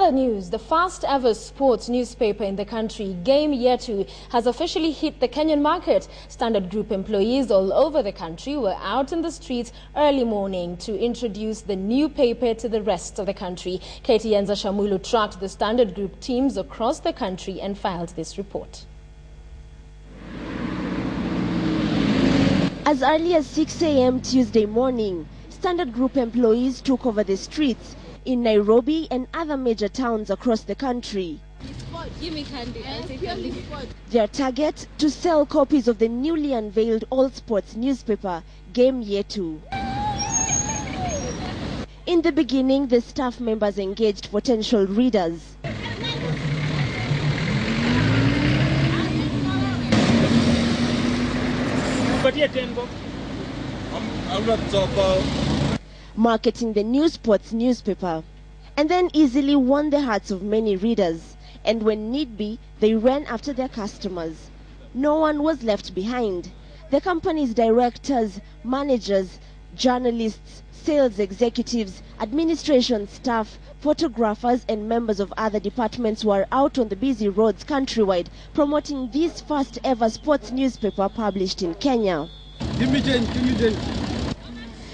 other news, the first ever sports newspaper in the country, Yetu, has officially hit the Kenyan market. Standard Group employees all over the country were out in the streets early morning to introduce the new paper to the rest of the country. Kenyan's Shamulu tracked the Standard Group teams across the country and filed this report. As early as 6 a.m. Tuesday morning, Standard Group employees took over the streets in Nairobi and other major towns across the country. Their target, to sell copies of the newly unveiled all-sports newspaper, Yetu. In the beginning, the staff members engaged potential readers. Marketing the new sports newspaper, and then easily won the hearts of many readers. And when need be, they ran after their customers. No one was left behind. The company's directors, managers, journalists, sales executives, administration staff, photographers and members of other departments were out on the busy roads countrywide promoting this first ever sports newspaper published in Kenya. Give me change.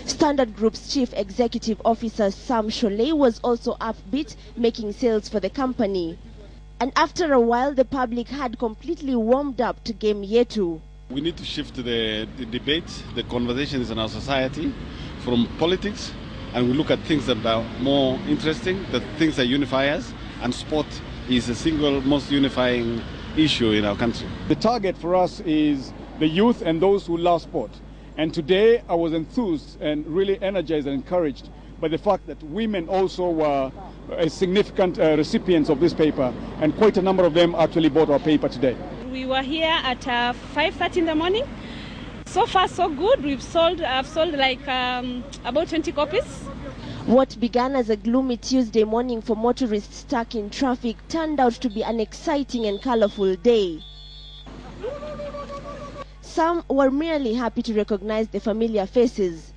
Standard Group's Chief Executive Officer Sam Sholei was also upbeat, making sales for the company. And after a while, the public had completely warmed up to Yetu. We need to shift the debate, the conversations in our society from politics, and we look at things that are more interesting, the things that unify us, and sport is the single most unifying issue in our country. The target for us is the youth and those who love sport. And today I was enthused and really energized and encouraged by the fact that women also were significant recipients of this paper, and quite a number of them actually bought our paper today. We were here at 5:30 in the morning. So far so good. I've sold like about 20 copies. What began as a gloomy Tuesday morning for motorists stuck in traffic turned out to be an exciting and colorful day. Some were merely happy to recognize the familiar faces.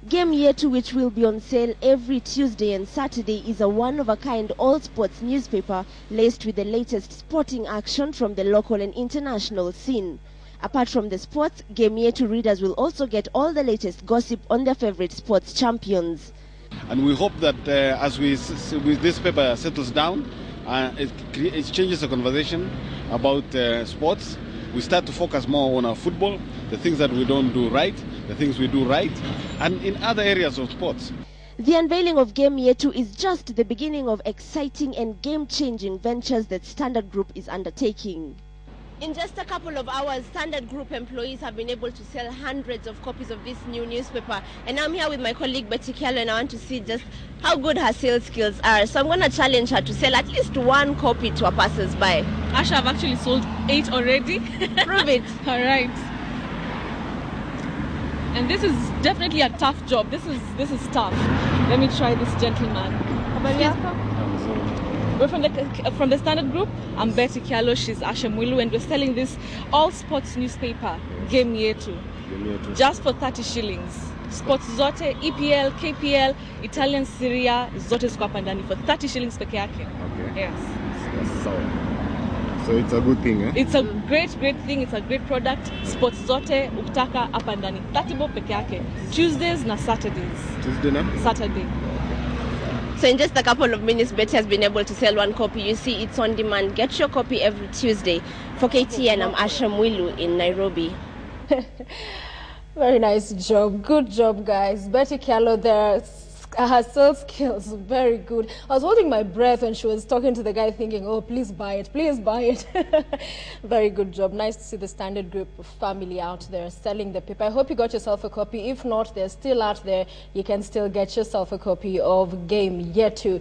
Yetu, which will be on sale every Tuesday and Saturday, is a one-of-a-kind all-sports newspaper laced with the latest sporting action from the local and international scene. Apart from the sports, Yetu readers will also get all the latest gossip on their favorite sports champions. And we hope that as this paper settles down, it changes the conversation about sports. We start to focus more on our football, the things that we don't do right, the things we do right, and in other areas of sports. The unveiling of Yetu is just the beginning of exciting and game-changing ventures that Standard Group is undertaking. In just a couple of hours, Standard Group employees have been able to sell hundreds of copies of this new newspaper. And I'm here with my colleague Betty Kello, and I want to see just how good her sales skills are. So I'm going to challenge her to sell at least one copy to our passers-by. Asha, I've actually sold 8 already. Prove it. All right. And this is definitely a tough job. This is tough. Let me try this gentleman. We're from the Standard Group. I'm Betty Kello, she's Shamulu, and we're selling this all-sports newspaper, Yetu, just for 30 shillings. Sports zote, EPL, KPL, Italian Serie, zote ziko hapa ndani for 30 shillings peke yake. Okay. Yes. So it's a good thing, eh? It's a great thing. It's a great product. Sports zote, ukitaka hapa ndani. 30 bob peke yake. Tuesdays na Saturdays. Tuesday na? Saturday. So in just a couple of minutes, Betty has been able to sell one copy. You see, it's on demand. Get your copy every Tuesday. For KTN, I'm Shamulu in Nairobi. Very nice job. Good job, guys. Betty Kello there. Her sales skills, very good. I was holding my breath when she was talking to the guy thinking, oh, please buy it, please buy it. Very good job. Nice to see the Standard Group family out there selling the paper. I hope you got yourself a copy. If not, they're still out there. You can still get yourself a copy of Yetu.